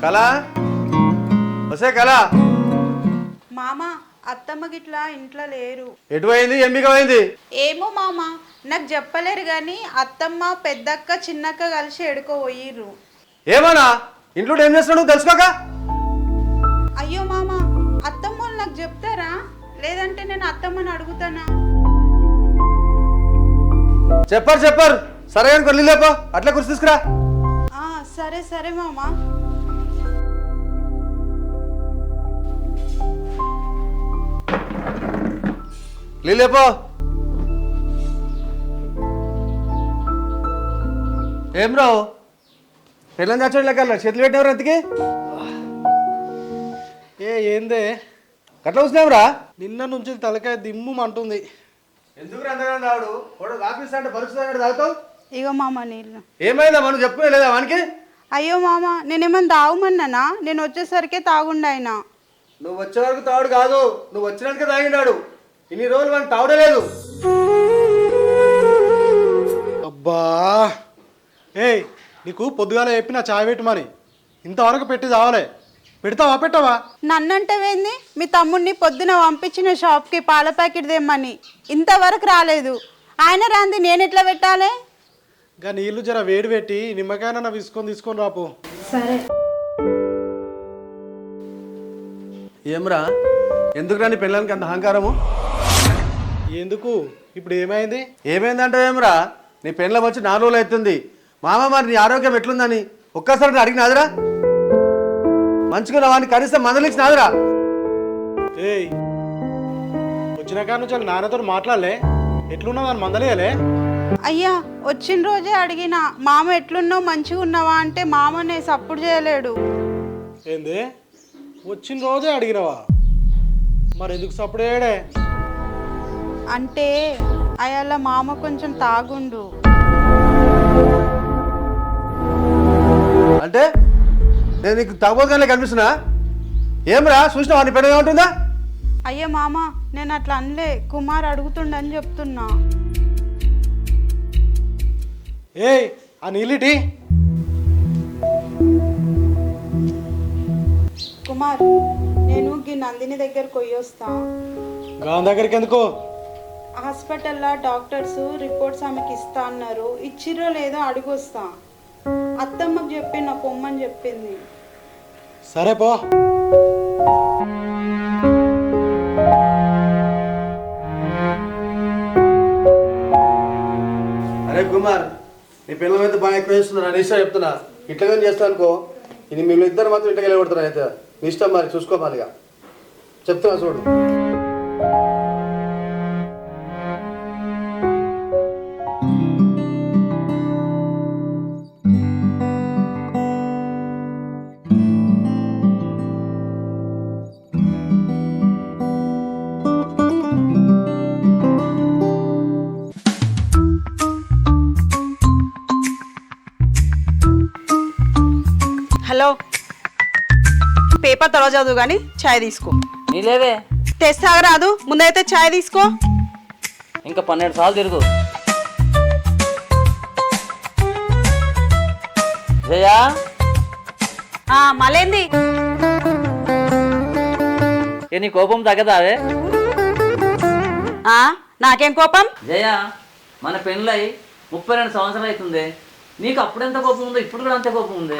కళ వసే కళ మామ అత్తమ్మ గిట్లా ఇంట్లో లేరు. ఎటు పోయింది? ఎంపిక పోయింది. ఏమో మామ నాకు చెప్పలేరు కానీ అత్తమ్మ పెద్దక్క చిన్నక్క కలిసి ఎడుకో పోయిర్రు. ఏమన్నా ఇంట్లో ఏం చేస్తున్నావు తెలుసుకోక? అయ్యో మామ అత్తమ్మ వాళ్ళు నాకు చెప్తారా? లేదంటే నేను అత్తమ్మని అడుగుతానా? చెప్పారు సరే కానీ కొల్లి లేపో అట్లా కుర్చీ తీసుకురా. సరే సరే మామ. లేపో. ఏం రావు పిల్లలు చచ్చోడు లెక్క చేతులు పెట్టినవరు ఎంతకి? ఏందే అట్లా చూసినావురా? నిన్న నుంచి తలకాయ దిమ్మంటుంది. ఎందుకు అంతగా రావుడు ఆఫీస్ అంటే పరుస్తుంది తాగుతావు? ఇగో మామ నీళ్ళు. ఏమైందా మనం చెప్పు లేదా వానికి? అయ్యో మామ నేనేమన్నా తాగుమన్నానా? నేను వచ్చేసరికే తాగుండు ఆయన. నువ్వు వచ్చే వరకు తాగుడు కాదు, నువ్వు వచ్చినాకే తాగిండాడు. ఇన్ని రోజులు మనకు తాగుడే లేదు. అబ్బా నీకు పొద్దుగాల చెప్పిన చాయ్ పెట్టమని ఇంతవరకు పెట్టి తావలే. పెడతావా పెట్టవా? నన్నంటవేంది? మీ తమ్ముడిని పొద్దున పంపించిన షాప్కి పాల ప్యాకెట్ తెమ్మని ఇంతవరకు రాలేదు. ఆయన రాంది నేను ఎట్లా పెట్టాలి? ఇంకా నీళ్ళు జర వేడి పెట్టి నిమ్మకాయన తీసుకొని రాపు. సరే. ఏమ్రా ఎందుకు రాని పిల్లలకి అంత అహంకారము? ఎందుకు ఇప్పుడు ఏమైంది? ఏమైందంటే ఏమ్రా నీ పెళ్ళం వచ్చి 4 రోజులు అవుతుంది. మామ మరి నీ ఆరోగ్యం ఎట్లుందని ఒక్కసారి అడిగినాదిరా? మంచుకున్న వాడిని కనీసం మందలిచ్చినాదిరా? వచ్చిన కాడ నుంచి నాన్నతో మాట్లాడలే, ఎట్లున్నావు అని మందలేయలే? అయ్యా వచ్చిన రోజే అడిగిన మామ ఎట్లున్నావు మంచిగా ఉన్నావా అంటే మామనే సప్పుడు చేయలేడు. ఏంది వచ్చిన రోజే అడిగినవా? మరి ఎందుకు సప్పుడు చేయడే? అంటే అయ్యాల మామ కొంచెం తాగుండు. అంటే నేను నీకు తాగబోతుగానే కనిపిస్తున్నా? ఏమ్రా చూసినావా నీ పెళ్ళం ఏమంటుందా? అయ్యా మామ నేను అట్లా అనలే, కుమార్ అడుగుతుండని చెప్తున్నా. ఆ నీళ్ళిటి. కుమార్ నేను ఈ నందిని దగ్గరకు పోయొస్తా. గాం దగ్గరికి ఎందుకు? హాస్పిటల్లో డాక్టర్స్ రిపోర్ట్స్ ఆమెకి ఇస్తా అన్నారు. ఇచ్చిరో లేదో అడిగొస్తా. అత్తమ్మకు చెప్పి నా పొమ్మని చెప్పింది. సరే పో. అరే కుమార్ నీ పిల్లల అయితే బాగా ఎక్కువ చేస్తున్నా, నీ ఇష్టం చెప్తున్నా. ఇట్లా చేస్తా అనుకో ఇది మీరు ఇద్దరు మాత్రం ఇంటికి వెళ్ళగొడుతున్నా. అయితే నీ ఇష్టం మరి చూసుకోమాలిగా చెప్తున్నా చూడు. హలో, పేపర్ తర్వాత చదువు కానీ ఛాయ్ తీసుకో. నీలేవే తెస్తాగరాదు, ముందైతే ఛాయ్ తీసుకో. ఇంకా 12 సార్లు తిరుగు. జయా మళ్ళేంది? నీ కోపం తగ్గదావే? నాకేం కోపం? జయా మన పెళ్ళై 32 సంవత్సరాలు అవుతుంది. నీకు అప్పుడెంత కోపం ఉందో ఇప్పుడు కూడా అంతే కోపం ఉంది.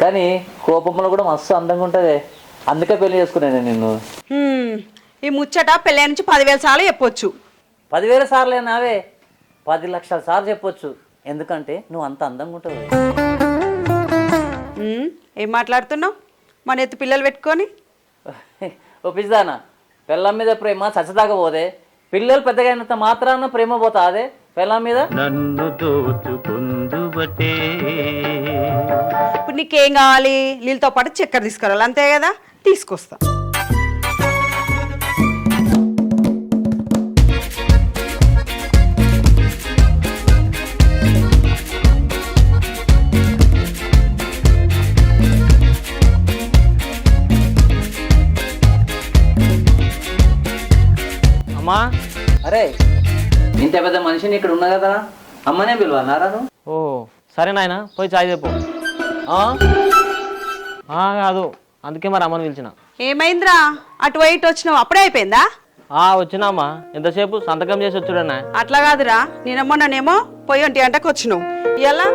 కానీ కోపంలో కూడా మస్తు అందంగా ఉంటుంది. అందుకే పెళ్లి చేసుకున్నాను నిన్ను. ఈ ముచ్చట పెళ్ళి నుంచి 10,000 సార్లు చెప్పొచ్చు. 10,000 సార్లే నావే 10 లక్షల సార్లు చెప్పొచ్చు. ఎందుకంటే నువ్వు అంత అందంగా ఉంటావు. ఏం మాట్లాడుతున్నావు? మన ఎత్తు పిల్లలు పెట్టుకొని ఒప్పిస్తానా? పెళ్ళం మీద ప్రేమ చచ్చదాకా పోదే. పిల్లలు పెద్దగా అయినంత మాత్రాన ప్రేమ పోతా అదే పెళ్ళం మీద. నన్ను దోచుకుందుబటే. ఇప్పుడు నీకేం కావాలి? నీళ్ళతో పాటు చక్కెర తీసుకురావాలి, అంతే కదా? తీసుకొస్తా. అమ్మా, అరే ఇంత పెద్ద మనిషిని ఇక్కడ ఉన్నా కదా, అమ్మనే పిలువన్నారా నువ్వు? ఓ సరే నాయన పోయి చాయ్ చెప్పు. కాదు అందుకే మరి అమ్మని పిలిచిన. ఏమైందిరా అటు పోయి ఇటు వచ్చినావు అప్పుడే అయిపోయిందా? వచ్చినామా ఎంతసేపు సంతకం చేసి వచ్చుడన్నా. అట్లా కాదురా, నేనేమో పోయి 1 గంటకు వచ్చినావు, ఇలా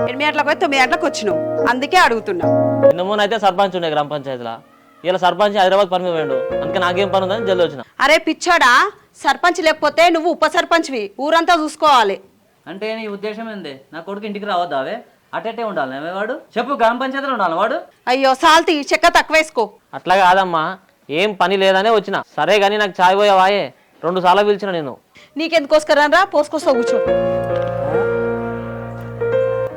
8 గంటలకు పోయి 9 గంటలకు వచ్చినావు, అందుకే అడుగుతున్నా. నిన్న మొన్న అయితే సర్పంచ్ ఉండే గ్రామ పంచాయతీలో, ఇలా సర్పంచ్ హైదరాబాద్ పని మీద పోయిండు, అందుకే నాకేం పని ఉందని జల్ది వచ్చిన. అరే పిచ్చాడా, సర్పంచ్ లేకపోతే నువ్వు ఉప సర్పంచ్వి, ఊరంతా చూసుకోవాలి. అంటే నీ ఉద్దేశం ఏంది? నా కొడుకు ఇంటికి రావద్దావే? అటట్టే ఉండాలి వాడు? చెప్పు, గ్రామ పంచాయతీలో ఉండాలి వాడు? అయ్యో సాల్తీ, చెక్క తక్కువ వేసుకో. అట్లా కాదమ్మా, ఏం పని లేదనే వచ్చిన. సరే కానీ నాకు చాయ్ పోయావాయే, 2 సార్లు పిలిచిన నేను. నీకెందుకోసుకరా, పోసుకొస్తా కూర్చో.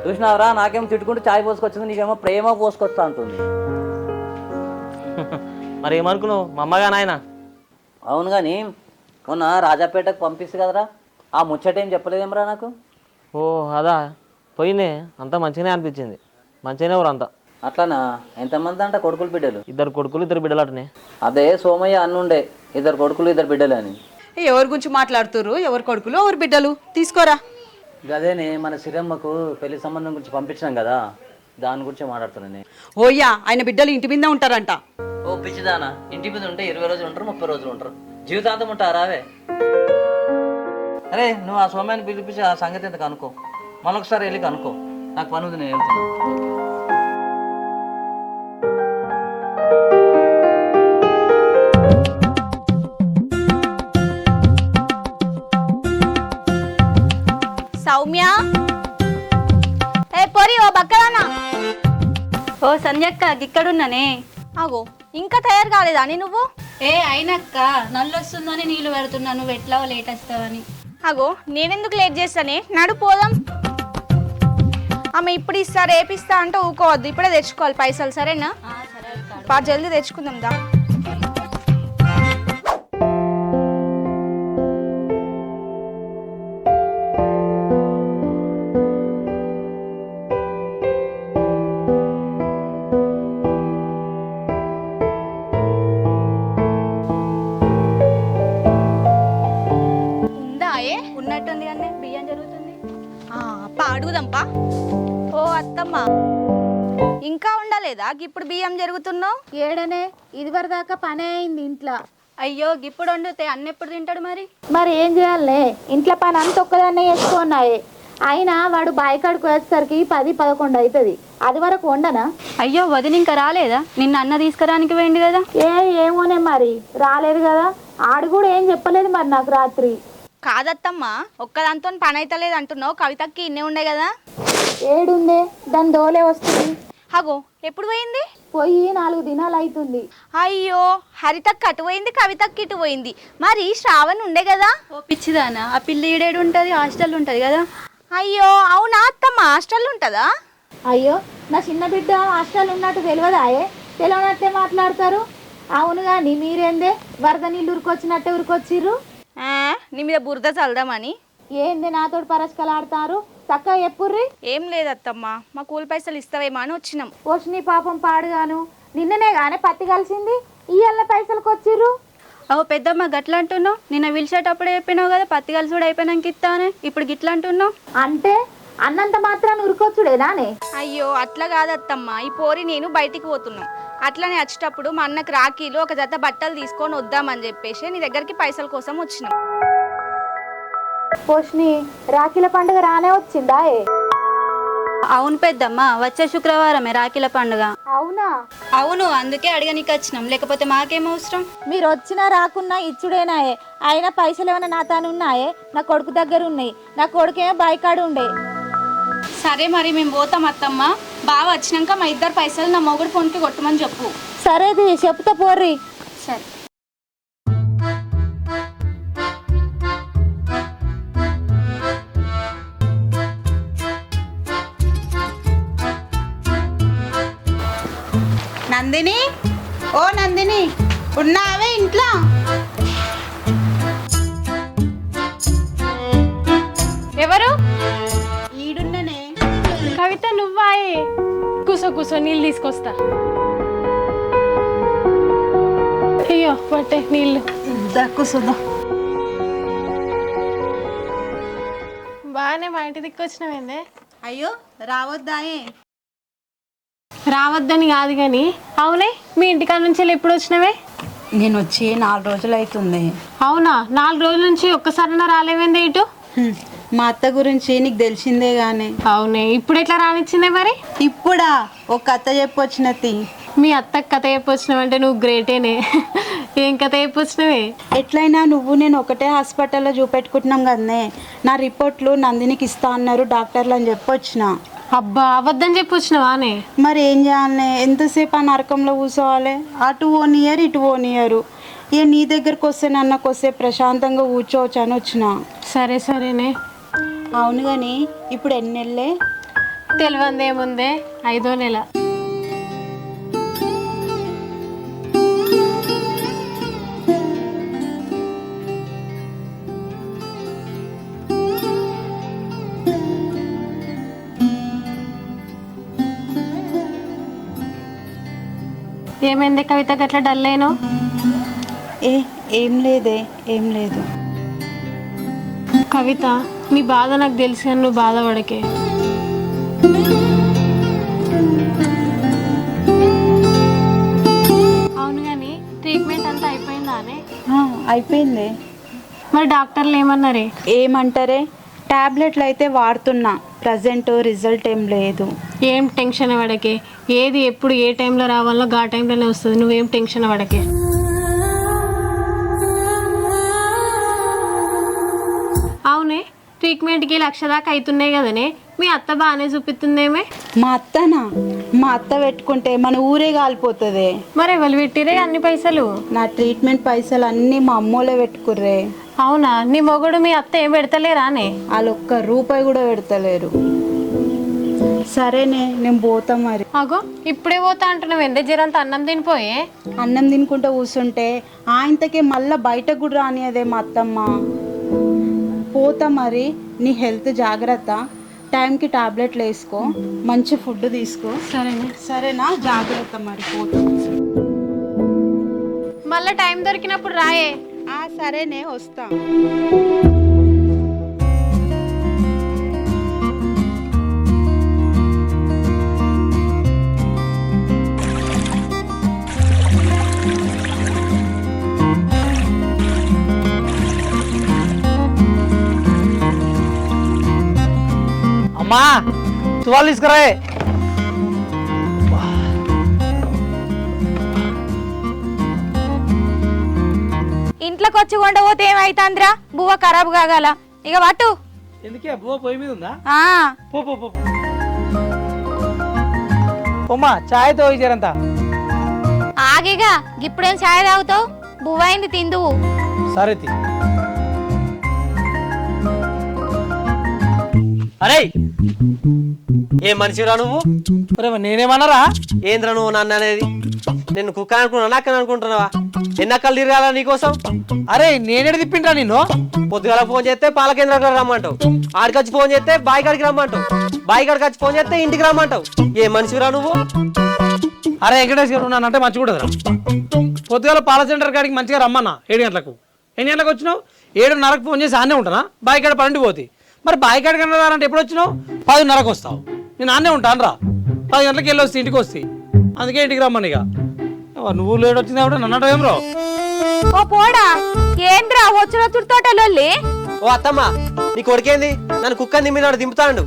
చూసినావరా, నాకేమో తిట్టుకుంటూ చాయ్ పోసుకొచ్చింది, నీకేమో ప్రేమ పోసుకొస్తా అంటుంది. మరి ఏమనుకున్నావు మా అమ్మగా నాయన? అవును కానీ మొన్న రాజాపేటకు పంపిస్తుంది కదరా, ఆ ముచ్చట ఏం చెప్పలేదేమరా నాకు? ఓ అదా, పోయిందే, అంతా మంచిగానే అనిపించింది. మంచిగానే ఊరంతా. అట్లానా? ఎంతమంది అంట కొడుకులు బిడ్డలు? 2 కొడుకులు 2 బిడ్డలు అటనే. అదే సోమయ్య అన్నుండే 2 కొడుకులు 2 బిడ్డలు అని. ఎవరి గురించి మాట్లాడుతుర్రు? ఎవరి కొడుకులు ఎవరి బిడ్డలు? తీసుకోరా. అదేనే మన సిరమ్మకు పెళ్లి సంబంధం గురించి పంపించినాం కదా, దాని గురించి మాట్లాడుతున్నాను. ఓయ్యా, ఆయన బిడ్డలు ఇంటి మీద ఉంటారంట. ఓ పిచ్చిదానా, ఇంటి మీద ఉంటే 20 రోజులు ఉంటారు, 30 రోజులు ఉంటారు, జీవితాంతం ఉంటారా అవే? అరే నువ్వు ఆ సోమయాన్ని పిలిపించి ఆ సంగతి ఎంత కనుక్కో, మరొకసారి వెళ్ళి కనుక్కో, నాకు పని ఉంది, నేను వెళ్తున్నా. సౌమ్య, ఏ పొరి, ఓ బక్కదానా. ఓ సంధ్యక్క, ఇక్కడున్నానే. అగో ఇంకా తయారు కాలేదా అని నువ్వు? అయినక్క నల్లొస్తుందని నీళ్ళు పెడుతున్నా, నువ్వు ఎట్లా లేట్ వస్తావని. అగో నేనెందుకు లేట్ చేస్తానే, నడు పోదాం. ఆమె ఇప్పుడు ఇస్తా రేపిస్తా అంటే ఊకోవద్దు, ఇప్పుడే తెచ్చుకోవాలి పైసలు, సరేనా? జల్దీ తెచ్చుకుందాం దా. ఉన్నట్టుంది కానీ బియ్యం జరుగుతుంది. అప్ప అడుగుదాంపా. ఓ అత్తమ్మ, ఇంకా ఉండలేదా ఇప్పుడు బియ్యం జరుగుతున్నావు? ఏడనే ఇదివరదాకా పనే అయింది ఇంట్లో. అయ్యో ఇప్పుడు వండితే అన్నెప్పుడు తింటాడు మరి? మరి ఏం చేయాలనే, ఇంట్లో పని అంత ఒక్కదాన్నే చేసుకున్నాయి. అయినా వాడు బాయికాడికి వచ్చేసరికి 10-11 అవుతుంది, అది వరకు వండనా? అయ్యో వదిన ఇంకా రాలేదా? నిన్న అన్న తీసుకురానికి పోయింది కదా. ఏమోనే మరి, రాలేదు కదా. ఆడు కూడా ఏం చెప్పలేదు మరి నాకు రాత్రి. కాదత్తమ్మా, ఒక్కదాంతో పని అయితే లేదు అంటున్నావు, కవితకి ఇన్నే ఉండే కదా. ఏడుందే, దాని దోలే వస్తుంది. అగో ఎప్పుడు పోయింది? పోయి 4 దినాలు అవుతుంది. అయ్యో, హరితకి అటు పోయింది, కవితకి ఇటు పోయింది. మరి శ్రావణ్ ఉండే కదా. ఓ పిచ్చిదానా, ఆ పిల్ల ఈడేడు ఉంటుంది, హాస్టల్ ఉంటుంది కదా. అయ్యో అవునా అత్తమ్మ, హాస్టల్ ఉంటుందా? అయ్యో, నా చిన్న బిడ్డ హాస్టల్ ఉన్నట్టు తెలియదాయే? తెలియనట్టే మాట్లాడతారు. అవును కానీ మీరేందే వరద నీళ్ళు ఉరికొచ్చినట్టే ఉరికొచ్చిర్రు? నీ మీద బురద చల్దామని. ఏంది నాతోటి పరస్కలాడతారు? చక్కగా ఎప్పుర్రి. ఏం లేదత్తమ్మా, మా కూలి పైసలు ఇస్తావేమో అని వచ్చినాం. పోషిని పాపం పాడుగాను, నిన్ననే గానే పత్తి కలిసింది, ఇయ్యాల పైసలకు వచ్చిర్రు. ఓ పెద్దమ్మ గట్లా అంటున్నావు? నిన్న పిలిచేటప్పుడే చెప్పినావు కదా పత్తి కలిసి కూడా అయిపోయినాక ఇస్తానే, ఇప్పుడు గిట్లా అంటున్నావు అంటే అన్నంత మాత్రాన్ని ఉరికొచ్చుడేనానే? అయ్యో అట్లా కాదత్తమ్మా, ఈ పోరి నేను బయటికి పోతున్నాం, అట్లనే వచ్చేటప్పుడు మా అన్నకు రాఖీలో ఒక జత బట్టలు తీసుకొని వద్దామని చెప్పేసి నీ దగ్గరికి పైసల కోసం వచ్చినాం. పోషిని, రాఖీల పండుగ రానే వచ్చిందా? అవును పెద్దమ్మ, వచ్చే శుక్రవారమే రాఖీల పండుగ. అవునా? అవును, అందుకే అడగనీకి వచ్చినాం, లేకపోతే మాకేం అవసరం. మీరు వచ్చినా రాకున్నా ఇచ్చుడేనాయే. అయినా పైసలు ఏమైనా నా తాను ఉన్నాయే? నా కొడుకు దగ్గర ఉన్నాయి, నా కొడుకేమో బాయికాడు ఉండే. సరే మరి మేము పోతాం అత్తమ్మ, బాగా వచ్చినాక మా ఇద్దరు పైసలు నా మొగుడు ఫోన్కి కొట్టమని చెప్పు. సరేది చెప్తా పోర్రి. సరే. నందిని, ఓ నందిని, ఉన్నావే ఇంట్లో? ఎవరు? ఈడున్ననే. కవిత నువ్వాయే? కూసో కూసో, నీళ్ళు తీసుకొస్తా. అయ్యో పట్టే నీళ్ళు. కూర్చోదా. బాగానే మా ఇంటి దిక్కు వచ్చినవేందే? అయ్యో రావద్దాయే. రావద్దని కాదు కానీ అవునే మీ ఇంటికాడ నుంచి ఎప్పుడు వచ్చినవే? నేను వచ్చి 4 రోజులు అవుతుంది. అవునా, 4 రోజుల నుంచి ఒక్కసారైనా రాలేవేంది ఇటు? మా అత్త గురించి నీకు తెలిసిందే గానే. అవునే, ఇప్పుడు ఎట్లా రానిచ్చిందే మరి? ఇప్పుడా ఒక అత్త చెప్పొచ్చినది. మీ అత్తకు కథ చెప్పొచ్చినావంటే నువ్వు గ్రేటేనే. ఏం కథ చెప్పొచ్చినవే? ఎట్లయినా నువ్వు నేను ఒకటే హాస్పిటల్లో చూపెట్టుకుంటున్నాం కదనే. నా రిపోర్ట్లు నందినికి ఇస్తా అన్నారు డాక్టర్లు అని చెప్పొచ్చిన. అబ్బా అబద్ధం చెప్పొచ్చినవానే? మరి ఏం చేయాలనే, ఎంతసేపు ఆ నరకంలో కూర్చోవాలి? అటు ఓనియర్ ఇటు ఓనియరు. ఇక నీ దగ్గరకు వస్తే నన్నకు వస్తే ప్రశాంతంగా కూర్చోవచ్చు అని వచ్చిన. సరే సరేనే. అవును కానీ ఇప్పుడు ఎన్ని నెలలే? తెలియందేముందే, 5వ నెల. ఏమైంది కవిత గట్లా డల్ అయినో? ఏం లేదే, ఏం లేదు. కవిత నీ బాధ నాకు తెలుసు కానీ నువ్వు బాధపడకే. అవును కానీ ట్రీట్మెంట్ అంతా అయిపోయిందానే? అయిపోయింది. మరి డాక్టర్లు ఏమన్నారే? ఏమంటారే, టాబ్లెట్లు అయితే వాడుతున్నా, ప్రజెంట్ రిజల్ట్ ఏం లేదు. ఏం టెన్షన్ పడకే, ఏది ఎప్పుడు ఏ టైంలో రావాలో ఆ టైంలోనే వస్తుంది. నువ్వేం టెన్షన్ పడకే. అవునే, ట్రీట్మెంట్కి 1,00,000 దాకా అవుతున్నాయి కదనే. మీ అత్త బాగానే చూపిస్తుందేమే? మా అత్తనా? మా అత్త పెట్టుకుంటే మన ఊరే కాలిపోతుంది. మరి ఎవరు పెట్టిరే అన్ని పైసలు? నా ట్రీట్మెంట్ పైసలు అన్నీ మా అమ్మోలే పెట్టుకుర్రే. అవునా, నీ మొగుడు మీ అత్త ఏం పెడతలేరానే? వాళ్ళు ₹1 కూడా పెడతలేరు. సరేనే, నేను పోతా మరి. అగో ఇప్పుడే పోతా అంటున్నావు, ఎందే జరంత అన్నం తినిపోయే. అన్నం తినుకుంటూ కూర్చుంటే ఆయనతకే మళ్ళీ బయటకు కూడా రానియదే మా అత్తమ్మ. పోతా మరి. నీ హెల్త్ జాగ్రత్త, టైంకి టాబ్లెట్లు వేసుకో, మంచి ఫుడ్ తీసుకో. సరేనే. సరేనా, జాగ్రత్త మరి. పోతా. మళ్ళీ టైం దొరికినప్పుడు రాయే. సరేనే, వస్తా. అమ్మా తువాలు తీసుకురాయే. ఇంట్లోకి వచ్చి కొండపోతే ఏమైతుందిరా? బువ్వ ఖరాబ్ కాగల. ఇక పట్టు. ఎందుకే బువ్వ పొయ్యి మీద ఉందా? పో పో పో. ఉమ్మా చాయ్ తో ఇచ్చారంతా. ఆగిగా ఇప్పుడేం చాయ్ తాగుతావు? బువ్వ అయింది తిందువు. సరే. అరే ఏ మనిషిరా నువ్వు? నేనేమన్నారా? ఏంద్రా నువ్వు నన్ను అనేది? నేను కుక్క అనుకున్నా, అక్కడ అనుకుంటున్నావా? ఎన్ని అక్కలు తిరగాల నీకోసం? అరే నేనేది తిప్పిండ్రా నిన్ను? పొద్దుగాల ఫోన్ చేస్తే పాల కేంద్రానికి రమ్మంటావు, ఆడికొచ్చి ఫోన్ చేస్తే బాయి కాడికి రమ్మంటావు, బాయి కాడికి వచ్చి ఫోన్ చేస్తే ఇంటికి రమ్మంటావు. ఏ మనిషిరా నువ్వు? అరే వెంకటేష్ గారు ఉన్నానంటే మంచిగా ఉండదురా. పొద్దుగాల పాల సెంటర్ కాడికి మంచిగా రమ్మన్నా 7 గంటలకు. ఎన్ని గంటలకు వచ్చినావు? 7:30కు ఫోన్ చేసి ఆనే ఉంటానా? బాయి కాడ 12 పోతాయి. మరి బాయి కాడికి అన్నారంటే ఎప్పుడు వచ్చినావు? 10:30కు వస్తావు. నేను ఆనే ఉంటాను రా. 10 గంటలకు వెళ్ళి వస్తే ఇంటికి వస్తాయి. అందుకే ఇంటికి రమ్మని. ఇక నువ్వు లేట్ వచ్చింది కాబట్టి నన్ను ఏం రా. ఓ పోడా, ఏంద్రా వచ్చిన తుడితోటలోళ్ళి? ఓ అత్తమ్మ, నీ కొడుకేంది నన్ను కుక్కని దింపినాడు, దింపుతాడు.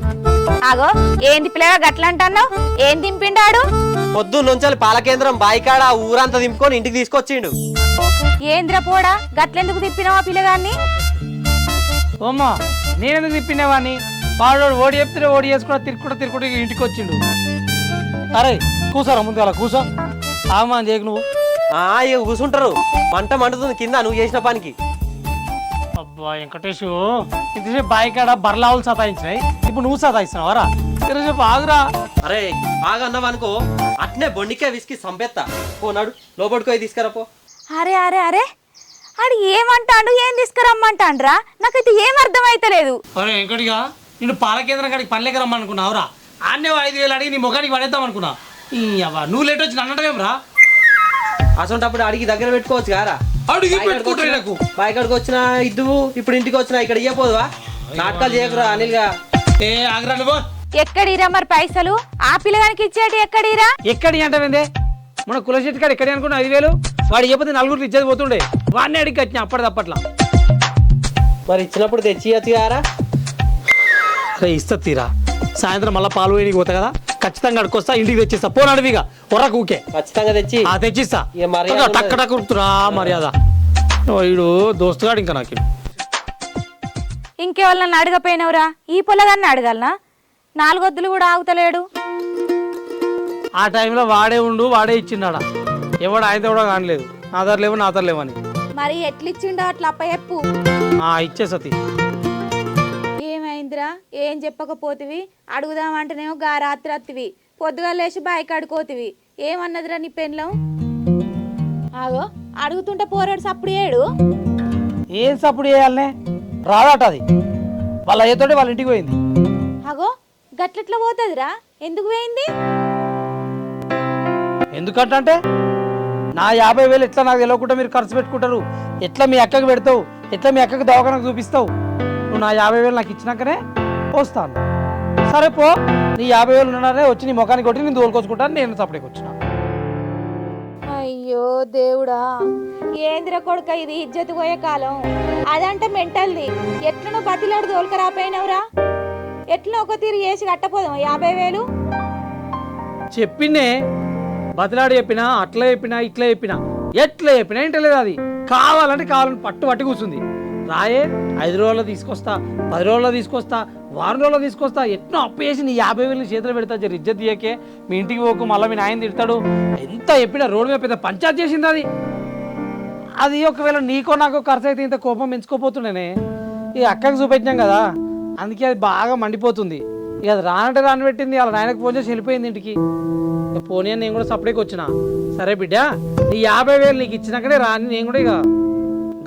ఆగో ఏంది పిల్లగా గట్లంటున్నావు? ఏం దింపిండాడు? పొద్దున్నుంచాలి పాల కేంద్రం బాయికాడ ఊరంతా దింపుకొని ఇంటికి తీసుకొచ్చిండు. ఏంద్రా పోడా, గట్లెందుకు తిప్పినావా పిల్లగాన్ని? ఓమ్మా నేనెందుకు తిప్పినేవాడిని? వాడు ఓడి చెప్తే ఓడి చేసుకుంటా తిరుక్కుంటా ఇంటికి వచ్చిండు. అరే కూసారా ముందు అలా కూసో. ఆమా చేయకు నువ్వు. ఇక కూర్చుంటారు, మంట మండుతుంది కింద నువ్వు చేసిన పనికి. అబ్బా వెంకటేష్, ఇంతసేపు బాయి కాడ బర్లావులు సతాయించినాయి, ఇప్పుడు నువ్వు సతాయిస్తున్నావారా? ఇరసేపు ఆగురా. అరే ఆగన్నావు అనుకో, అట్నే బొండికే విసికి సంపెత్తా. పోనాడు లోపడిపోయి తీసుకురా పో. అరే అరే అరే, ఆడు ఏమంటాడు? ఏం తీసుకురమ్మంటాండ్రా? నాకైతే ఏం అర్థమైతలేదు. అరే వెంకటిగా, నేను పాల కేంద్రం కాడికి పని లెక్క రమ్మనుకున్నావురా. ఆన్నే 5,000 అడిగి నీ ముఖానికి పడేద్దాం అనుకున్నా. నువ్వు లేట్ వచ్చి అన్నట్టుగా రా. అసలు అడిగి దగ్గర పెట్టుకోవచ్చు కారా? అడిగి పెట్టుకుంటారు నాకు. బాయికాడికి వచ్చిన ఇద్దువు, ఇప్పుడు ఇంటికి వచ్చినా ఇక్కడ ఇయ్యపోదువా? నాటకాలు చేయకురా అనిల్గా. ఏ ఆగ్రా నువ్వు, ఎక్కడిరా మరి పైసలు? ఆ పిల్లగానికి ఇచ్చేటి ఎక్కడిరా? ఎక్కడి అంటావేందే? మన కులశెట్టి కాడ ఎక్కడి అనుకున్నా 5,000 వాడు చెప్పితే నలుగురికి ఇచ్చేది పోతుండే. వాడిని అడిగి వచ్చిన అప్పటిదప్పట్లా. మరి ఇచ్చినప్పుడు తెచ్చియచ్చు కారా? అరే ఇస్తా తీరా, సాయంత్రం మళ్ళీ పాలు వేయడానికి పోతా కదా, ఖచ్చితంగా అడుకొస్తా, ఇంటికి తెచ్చిస్తా. పోను అడివిగా ఒర్రకు ఊకే ఖచ్చితంగా తెచ్చి తెచ్చిస్తా. ఇక మర్యాద టక్క టక్క ఉరుకుతురా మర్యాద. వీడు దోస్తుగాడు ఇంకా నాకు. ఇంకెవరన్నా అడగపోయినవురా? ఈ పొలగాన్ని అడగాలనా? 4 వద్దులు కూడా ఆగుతలేడు. ఆ టైంలో వాడే ఉండు, వాడే ఇచ్చిండా. ఎవడు ఆయన కూడా కానలేదు, నా దగ్గర లేవు నా దగ్గర లేవని. మరి ఎట్లిచ్చిండో అట్లా అప్పచెప్పు. ఇచ్చే సతీ. ఏమైందిరా? ఏం చెప్పకపోతివి? అడుగుదామంటేనేమో గా రాత్రి అత్తివి, పొద్దుగా లేచి బాయికి అడుకోతివి. ఏమన్నదిరా నీ పెన్లం? ఆగో అడుగుతుంటే పోరాడు సప్పుడు ఏడు. ఏం సప్పుడు చేయాలనే రాదట అది. వాళ్ళ అయ్యతోటి వాళ్ళ ఇంటికి పోయింది. అగో గట్లెట్లా పోతుందిరా? ఎందుకు పోయింది? ఎందుకంటే నా 50,000 ఎట్లా నాకు తెలియకుండా మీరు ఖర్చు పెట్టుకుంటారు, ఎట్లా మీ అక్కకు పెడతావు, ఎట్లా మీ అక్కకు దవాఖానకు చూపిస్తావు. నువ్వు నా 50,000 నాకు ఇచ్చినాకనే పోస్తాను. సరే పో, నీ 50,000 ఉన్నారే వచ్చి నీ ముఖానికి కొట్టి నేను తోలుకొచ్చుకుంటాను. నేను సపరేట్కి వచ్చిన. అయ్యో దేవుడా, ఏందిరా కొడుక ఇది? ఇజ్జత్ పోయే కాలం. అదంటే మెంటల్ది. ఎట్లనో బతిలాడు తోలుకరాపోయినవురా? ఎట్లా ఒక తీరు వేసి కట్టపోదాం 50,000? చెప్పిండే బతిలాడు చెప్పినా, అట్లా చెప్పినా, ఇట్లా చెప్పినా, ఎట్లా చెప్పినా ఏంటలేదు. అది కావాలంటే కావాలని పట్టు కూర్చుంది. రాయే 5 రోజుల్లో తీసుకొస్తా, 10 రోజుల్లో తీసుకొస్తా, వారం రోజుల్లో తీసుకొస్తా. ఎట్నో అప్పు చేసి నీ 50,000 చేతులు పెడతా. జర ఇజ్జత్ తీయకే, మీ ఇంటికి పోకు, మళ్ళీ మీ నాయన తిడతాడు. ఎంత చెప్పినా రోడ్డు మీద పెద్ద పంచాయత్ చేసింది అది. అది ఒకవేళ నీకో నాకో ఖర్చు అయితే ఇంత కోపం పెంచుకోపోతుండేనే. ఈ అక్కకు చూపెట్టినాం కదా, అందుకే అది బాగా మండిపోతుంది. ఇక అది రానంటే రాని పెట్టింది. వాళ్ళ నాయనకు ఫోన్ చేసి వెళ్ళిపోయింది ఇంటికి. ఇక పోనీ అని నేను కూడా సపరేట్కి వచ్చిన. సరే బిడ్డ, నీ 50,000 నీకు ఇచ్చినాకనే రాని నేను కూడా ఇక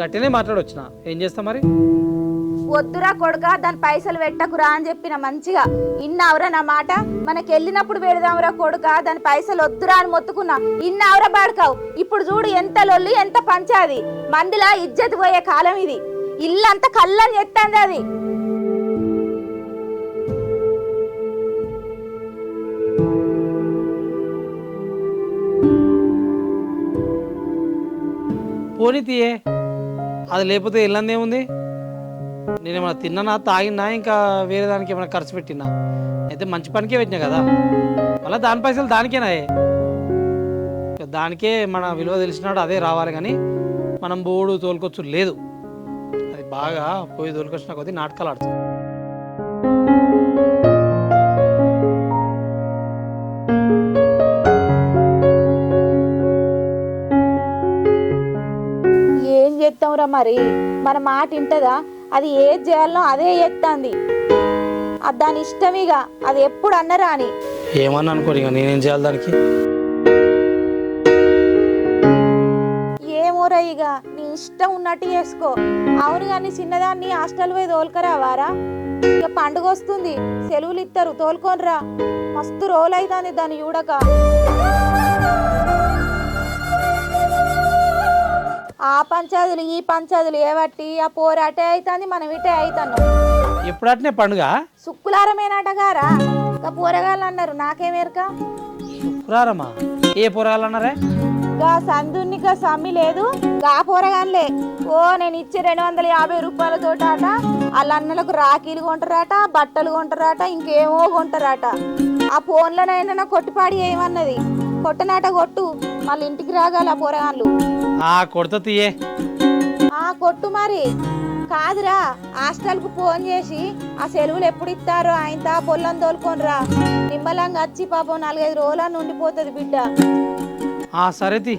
గట్టినే మాట్లాడొచ్చిన. ఏం చేస్తా మరి? వద్దురా కొడుక, దాని పైసలు పెట్టకురా అని చెప్పిన మంచిగా. ఇన్నావురా నా మాట? మనకి వెళ్ళినప్పుడు పెడదాంరా కొడుక, దాని పైసలు వద్దురా అని మొత్తుకున్నా. ఇన్నావురా బాడుకావు. ఇప్పుడు చూడు ఎంత లొల్లి, ఎంత పంచాది. మందిలా ఇజ్జత్ పోయే కాలం ఇది. ఇల్లంతా కళ్ళని చెప్తాంది అది. పోనీ తీయే, అది లేకపోతే వెళ్ళందేముంది. నేనేమన్నా తిన్నానా, తాగినా, ఇంకా వేరే దానికి ఏమైనా ఖర్చు పెట్టినా? అయితే మంచి పనికే పెట్టినా కదా, మళ్ళీ దాని పైసలు దానికేనా? దానికే మన విలువ తెలిసినాడు అదే రావాలి, కానీ మనం బోడు తోలుకొచ్చు లేదు. అది బాగా పోయి తోలుకొచ్చిన కొద్దీ నాటకాలు ఆడుతుంది. ఏం చేస్తాంరా మరి? మన మాట వింటదా? అది ఏది చేయాలనో అదే చేస్తాంది. అది దాని ఇష్టమిగా, అది ఎప్పుడు అన్నరా అని. ఏమన్నా అనుకోని ఇక నేనేం చేయాలి దానికి? ఏమోరా, ఇక నీ ఇష్టం ఉన్నట్టు చేసుకో. అవును కానీ చిన్నదాన్ని హాస్టల్ పోయి తోలుకరావారా? ఇక పండుగ వస్తుంది, సెలవులు ఇస్తారు, తోలుకొనిరా. మస్తు రోజులు అవుతుంది దాన్ని చూడక. ఆ పంచాదులు ఈ పంచాదులు ఏవట్టి ఆ పోరాటే అవుతుంది, మనం ఇటే అవుతాను. ఎప్పుడు అట్నే పండుగ? శుక్రవారమేనటగారా? ఇంకా పోరగాళ్ళు అన్నారు, నాకేమేరక. శుక్రవారమా? ఏ పోరగాళ్ళు అన్నారే? గా సందుని గా సమ్మి లేదు, గా పోరగాన్లే. ఓ నేను ఇచ్చే 250 రూపాయలతోట అట వాళ్ళ అన్నలకు రాఖీలు కొంటారట, బట్టలు కొంటారట, ఇంకేమో కొంటారట. ఆ ఫోన్లోనైనా కొట్టిపాడి ఏమన్నది. కొట్టనాట కొట్టు, మళ్ళీ ఇంటికి రాగాలి ఆ పోరగాన్లు. కొడత తీయే. కొట్టు మరి. కాదురా, హాస్టల్కు ఫోన్ చేసి ఆ సెలవులు ఎప్పుడు ఇస్తారో ఆయన పొల్లం తోలుకొనిరా. నిమ్మలంగా వచ్చి పాపం 4-5 రోజులను ఉండిపోతుంది బిడ్డ. సరే తీ,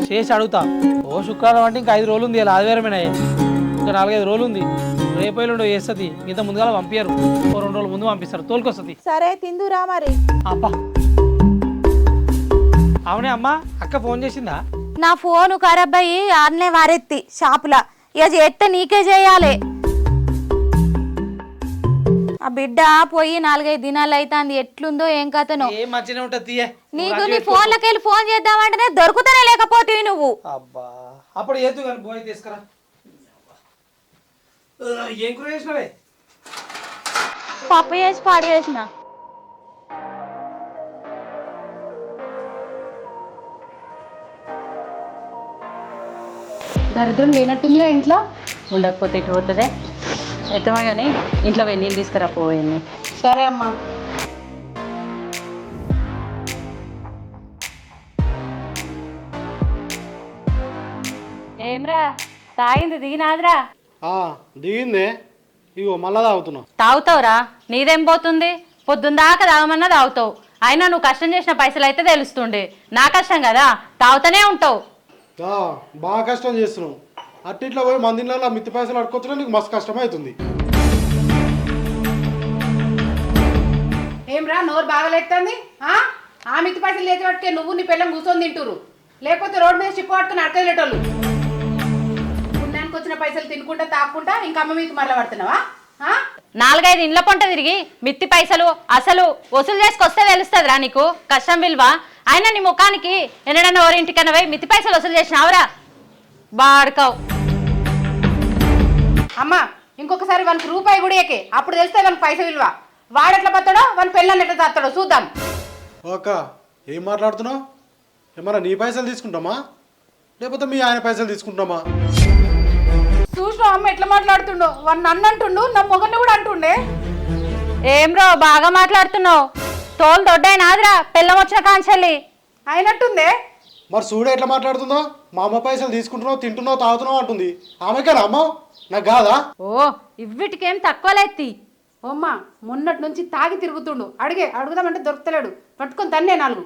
చేసి అడుగుతా. ఓ శుక్రవారం అంటే ఇంకా 5 రోజులు ఉంది, ఇలా ఆదివారమేనాయే, ఇంకా 4-5 రోజులు ఉంది. రేపైలు చేస్తుంది, ఇంత ముందుగా పంపించారు, 2 రోజుల ముందు పంపిస్తారు, తోలుకొస్తుంది. సరే తిందురా మరి. అబ్బా అవునే అమ్మా, అక్క ఫోన్ చేసిందా? నా ఫోను ఖరాబ్ అయ్యి ఆడనే వారెత్తి షాపులా. ఇక చేస్తే నీకే చేయాలి. ఆ బిడ్డ పోయి 4-5 దినాలు అవుతుంది. ఎట్లుందో ఏం కథనో. నీకు నీ ఫోన్లకి వెళ్ళి ఫోన్ చేద్దామంటేనే దొరుకుతానే లేకపోతే నువ్వు. అబ్బా అప్పుడు ఏదు కానీ పోయి తీసుకురా. ఏం కూర చేసినవే? పప్పు చేసి పాడు చేసిన. దరిద్రం లేనట్టుందిగా ఇంట్లో. ఉండకపోతే ఇటు పోతుందే ఎత్తమా కానీ ఇంట్లో వెన్నీళ్ళు తీసుకురా పోయింది. సరే అమ్మా. ఏమ్రా తాగింది దిగినాదిరా? దిగిందే, ఇగో మళ్ళా తాగుతున్నా. తాగుతావురా, నీదేం పోతుంది? పొద్దున్న దాకా తాగమన్నా తాగుతావు. అయినా నువ్వు కష్టం చేసిన పైసలు అయితే తెలుస్తుండే. నా కష్టం కదా, తాగుతూనే ఉంటావు. బాగా కష్టం చేస్తున్నావు. అట్టిట్లో పోయి మందిలో మిత్తి పైసలు అడుకొచ్చినా నీకు మస్తు కష్టం అవుతుంది. ఏమ్రా నోరు బాగాలేస్తుంది? ఆ మిత్తి పైసలు లేచి పట్టుకే నువ్వు నీ పిల్లం కూర్చొని తింటురు, లేకపోతే రోడ్డు మీద చిప్పు పట్టుకుని అడకలేటోళ్ళు. పుణ్యానికి వచ్చిన పైసలు తినుకుంటా తాక్కుంటా ఇంకా అమ్మ మీకు మరల పడుతున్నావా? 4-5 ఇండ్ల పొంట తిరిగి మిత్తి పైసలు అసలు వసూలు చేసుకొస్తే తెలుస్తుందిరా నీకు కష్టం విలువ. అయినా నీ ముఖానికి ఎన్నడన్నా ఎవరింటికన్నా పోయి మిత్తి పైసలు వసూలు చేసినావురా? బాడుకావు. అమ్మ ఇంకొకసారి వానికి రూపాయి కూడా ఏకే, అప్పుడు తెలిస్తే వానికి పైస విలువ. వాడెట్లా పత్తాడో వాని పిల్లల్ని ఎట్లా తాస్తాడో చూద్దాం. ఓక ఏం మాట్లాడుతున్నావు? ఏమన్నా నీ పైసలు తీసుకుంటామా లేకపోతే మీ ఆయన పైసలు తీసుకుంటామా? చూసిన అమ్మ ఎట్లా మాట్లాడుతుండో. వాడు నన్ను అంటుండు, నా మొగన్ని కూడా అంటుండే. ఏం రో బాగా మాట్లాడుతున్నావు. తోలు దొడ్డైనాదిరా పిల్లం వచ్చిన కాంచెల్లి అయినట్టుందే. మరి చూడ ఎట్లా మాట్లాడుతుందో. మా అమ్మ పైసలు తీసుకుంటున్నావు, తింటున్నావు, తాగుతున్నావు అంటుంది. ఆమెకేనా అమ్మ, నాకు కాదా? ఓ ఇవ్విటికేం తక్కువలేత్తి. ఓమ్మ మొన్నటి నుంచి తాగి తిరుగుతుండు. అడుగుదామంటే దొరుకుతలేడు, పట్టుకొని తన్నే 4.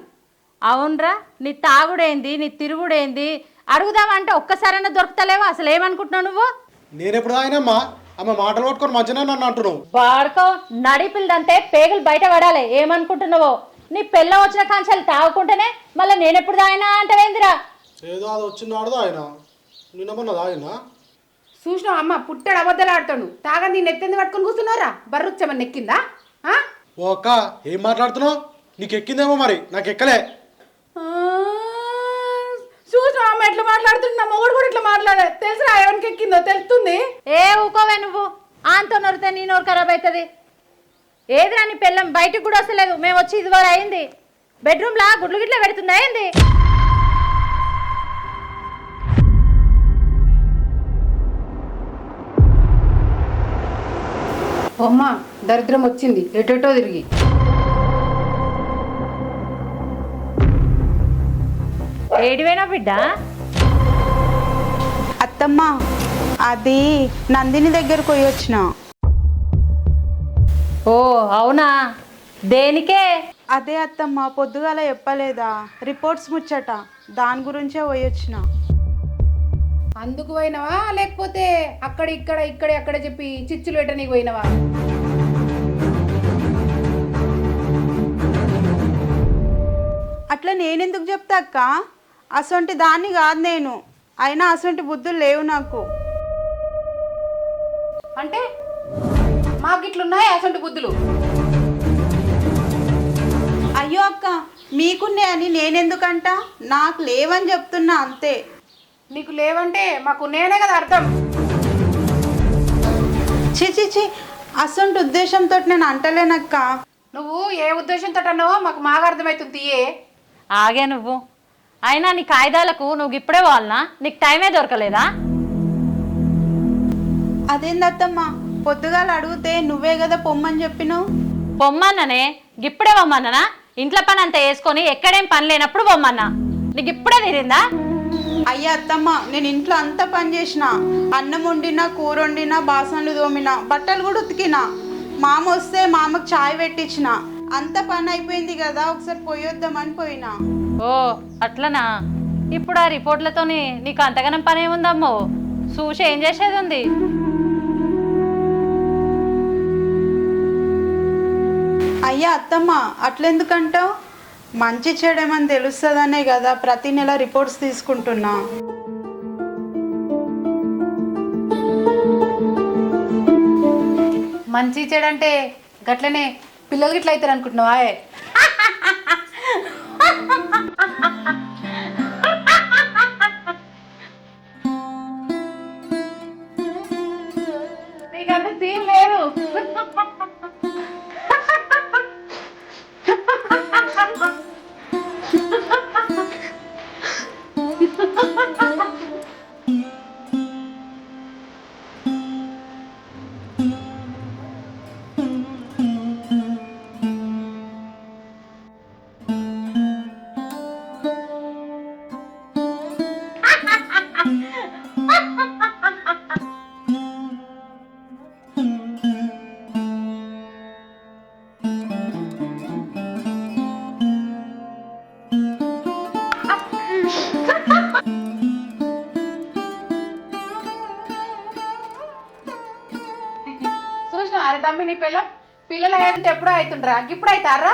అవునరా, నీ తాగుడేంది నీ తిరుగుడేంది అడుగుదామంటే ఒక్కసారైనా దొరుకుతలేవా? అసలు ఏమనుకుంటున్నావు నువ్వు? నేనెప్పుడు తాగినమ్మా? ఆమె మాటలు పట్టుకొని మంచిగా నన్ను అంటున్నావు. వాడుకో నడిపిల్దంటే పేగులు బయట పడాలి. ఏమనుకుంటున్నావో? నీ పిల్లం వచ్చిన కాంచాలు తాగుకుంటేనే మళ్ళీ నేనెప్పుడు తాగినా అంటవేందిరా? ఏదో అది వచ్చినాడు ఆయన, నిన్నమన్నా తాగినా? చూసినా అమ్మ పుట్టాడు అబద్ధాలు ఆడుతాడు. తాగని నేను ఎత్తింది పట్టుకొని కూర్చున్నారా? బర్రుచ్చామని ఎక్కిందా? ఓ అక్క ఏం మాట్లాడుతున్నావు? నీకు ఎక్కిందేమో, మరి నాకు ఎక్కలే. చూసినా అమ్మ ఎట్లా మాట్లాడుతుంది. నా మొగుడు కూడా ఇట్లా మాట్లాడే తెలుసురా? ఎవరికి ఎక్కిందో తెలుస్తుంది. ఏ ఊకోవే నువ్వు. ఆంతో నొరితే నీ నోరు ఖరాబ్ అవుతుంది. ఏదిరా నీ పిల్లం బయటకు కూడా వస్తలేదు. మేము వచ్చి ఇదివరకు అయింది. బెడ్రూమ్లా గుడ్లు గిట్లా పెడుతుందా ఏంది? అమ్మ దరిద్రం వచ్చింది ఎటో తిరిగి. ఏడివేనా బిడ్డ? అత్తమ్మ అది నందిని దగ్గరకు పోయి వచ్చిన. ఓ అవునా, దేనికే? అదే అత్తమ్మ పొద్దుగాల చెప్పలేదా రిపోర్ట్స్ ముచ్చట, దాని గురించే పోయి వచ్చిన. అందుకు పోయినవా లేకపోతే అక్కడ ఇక్కడ చెప్పి చిచ్చులు పెట్టనీకి పోయినవా? అట్లా నేనెందుకు చెప్తా అక్క? అసొంటి దాన్ని కాదు నేను. అయినా అసొంటి బుద్ధులు లేవు నాకు. అంటే మాకు ఇట్లున్నాయి అసొంటి బుద్ధులు? అయ్యో అక్క, మీకున్నాయి అని నేనెందుకంట? నాకు లేవని చెప్తున్నా అంతే. నీకు లేవంటే మాకు నేనే కదా అర్థం. చి అసొంటి ఉద్దేశంతో నేను అంటలేనక్క. నువ్వు ఏ ఉద్దేశంతో అన్నావో మాకు బాగా అర్థమవుతుంది. ఆగే నువ్వు. అయినా నీ కాయిదాలకు నువ్వు ఇప్పుడే వాళ్ళనా? నీకు టైమే దొరకలేదా? అదేందత్తమ్మా, పొద్దుగాల అడిగితే నువ్వే కదా పొమ్మని చెప్పినావు. పొమ్మన్ననే, ఇప్పుడే పొమ్మన్నా? ఇంట్లో పని అంతా వేసుకొని ఎక్కడేం పని లేనప్పుడు పొమ్మన్నా. నీకు ఇప్పుడే తీరిందా? అయ్యా అత్తమ్మ, నేను ఇంట్లో అంతా పని చేసిన. అన్నం వండినా, కూర వండినా, బాసనలు తోమినా, బట్టలు కూడా ఉతికినా. మామ వస్తే మామకు చాయ్ పెట్టించిన. అంత పని అయిపోయింది కదా, ఒకసారి పోయొద్దామని పోయినా. ఓ అట్లనా? ఇప్పుడు ఆ రిపోర్ట్లతోని నీకు అంతగానం పని ఏముందమ్మో? చూసి ఏం చేసేది ఉంది? అయ్యా అత్తమ్మ అట్లెందుకంటావు? మంచి చెడేమని తెలుస్తుందనే కదా ప్రతి నెల రిపోర్ట్స్ తీసుకుంటున్నా. మంచి చెడంటే గట్లనే పిల్లలు గిట్ల అవుతారు అనుకుంటున్నావా? నీకంత సీన్ లేదు. చూసిన అరే తమ్మి నీ పిల్లలు అయ్యంటే ఎప్పుడో అవుతుండ్రా ఇప్పుడు అవుతారా?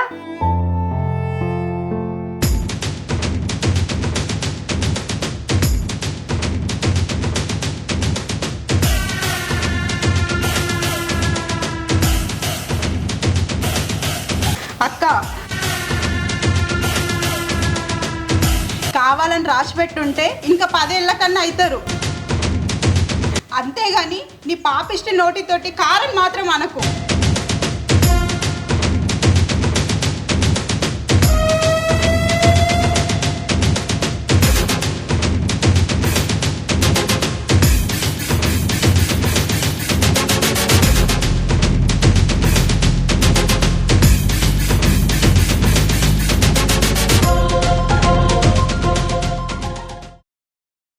అక్క కావాలని రాసి పెట్టుంటే ఇంకా 10 ఏళ్ల కన్నా అవుతారు. అంతేగాని నీ పాపిష్టి నోటితోటి కారం మాత్రం అనకు.